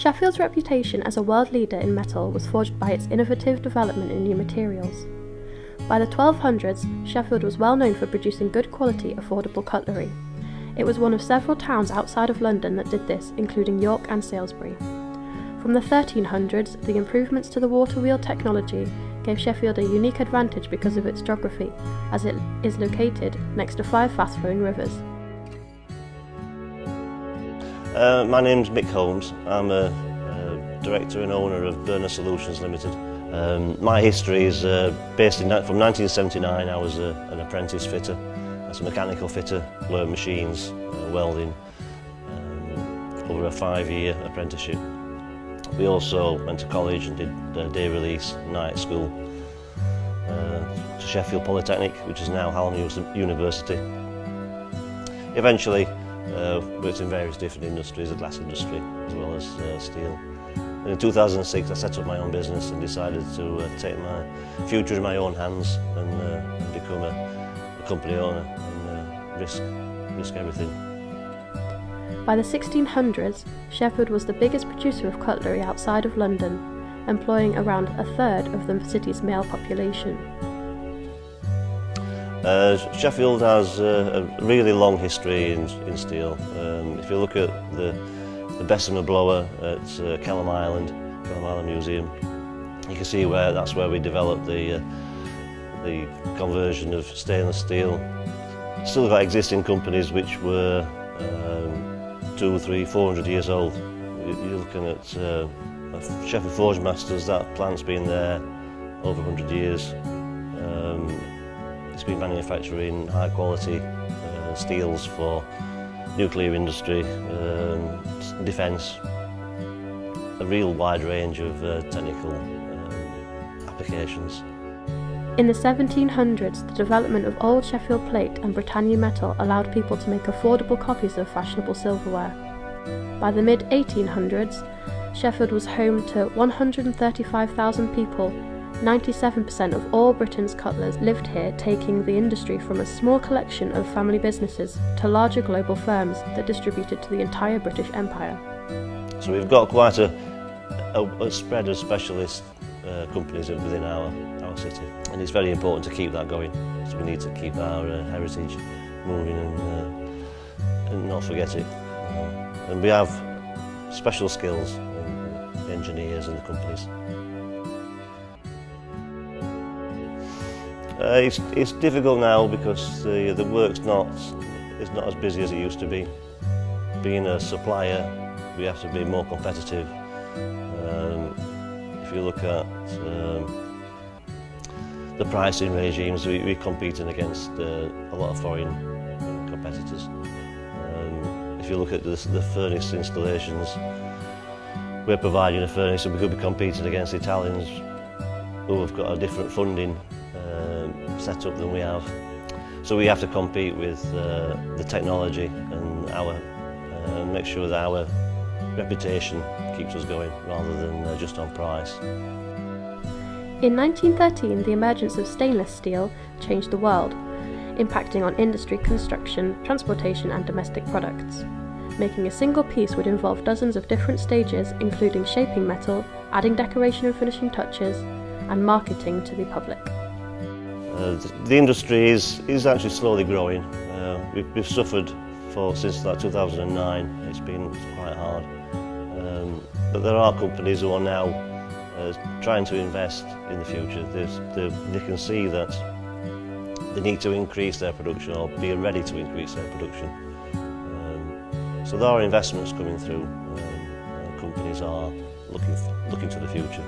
Sheffield's reputation as a world leader in metal was forged by its innovative development in new materials. By the 1200s, Sheffield was well known for producing good quality, affordable cutlery. It was one of several towns outside of London that did this, including York and Salisbury. From the 1300s, the improvements to the water wheel technology gave Sheffield a unique advantage because of its geography, as it is located next to 5 fast-flowing rivers. My name's Mick Holmes. I'm a director and owner of Burner Solutions Limited. My history is based from 1979. I was an apprentice fitter, as a mechanical fitter, learned machines, welding, over a 5-year apprenticeship. We also went to college and did day release, night school, to Sheffield Polytechnic, which is now Hallam University. Eventually worked in various different industries, the glass industry as well as steel. And in 2006 I set up my own business and decided to take my future in my own hands and become a company owner and risk everything. By the 1600s, Sheffield was the biggest producer of cutlery outside of London, employing around a third of the city's male population. Sheffield has a really long history in steel. If you look at the Bessemer blower at Kelham Island Museum, you can see that's where we developed the conversion of stainless steel. Still got existing companies which were 200, 300, 400 years old. You're looking at Sheffield Forge Masters. That plant's been there over 100 years. It's been manufacturing high quality steels for nuclear industry, defence, a real wide range of technical applications. In the 1700s, the development of old Sheffield plate and Britannia metal allowed people to make affordable copies of fashionable silverware. By the mid-1800s, Sheffield was home to 135,000 people. 97% of all Britain's cutlers lived here, taking the industry from a small collection of family businesses to larger global firms that distributed to the entire British Empire. So we've got quite a spread of specialist companies within our city, and it's very important to keep that going. So we need to keep our heritage moving and not forget it. And we have special skills in the engineers and the companies. It's difficult now because the work's not as busy as it used to be. Being a supplier, we have to be more competitive. If you look at the pricing regimes, we're competing against a lot of foreign competitors. If you look at the furnace installations, we're providing a furnace and we could be competing against the Italians who have got a different funding set up than we have. So we have to compete with the technology and make sure that our reputation keeps us going rather than just on price. In 1913, the emergence of stainless steel changed the world, impacting on industry, construction, transportation and domestic products. Making a single piece would involve dozens of different stages, including shaping metal, adding decoration and finishing touches, and marketing to the public. The industry is actually slowly growing. We've suffered since 2009. It's been quite hard. But there are companies who are now trying to invest in the future. They can see that they need to increase their production or be ready to increase their production. So there are investments coming through. Companies are looking to the future.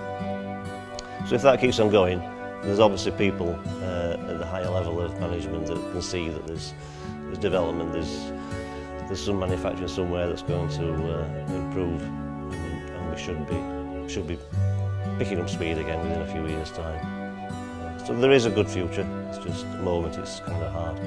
So if that keeps on going, there's obviously people at the higher level of management that can see that there's development, there's some manufacturing somewhere that's going to improve, and we should be picking up speed again within a few years' time. So there is a good future. It's just at the moment it's kind of hard.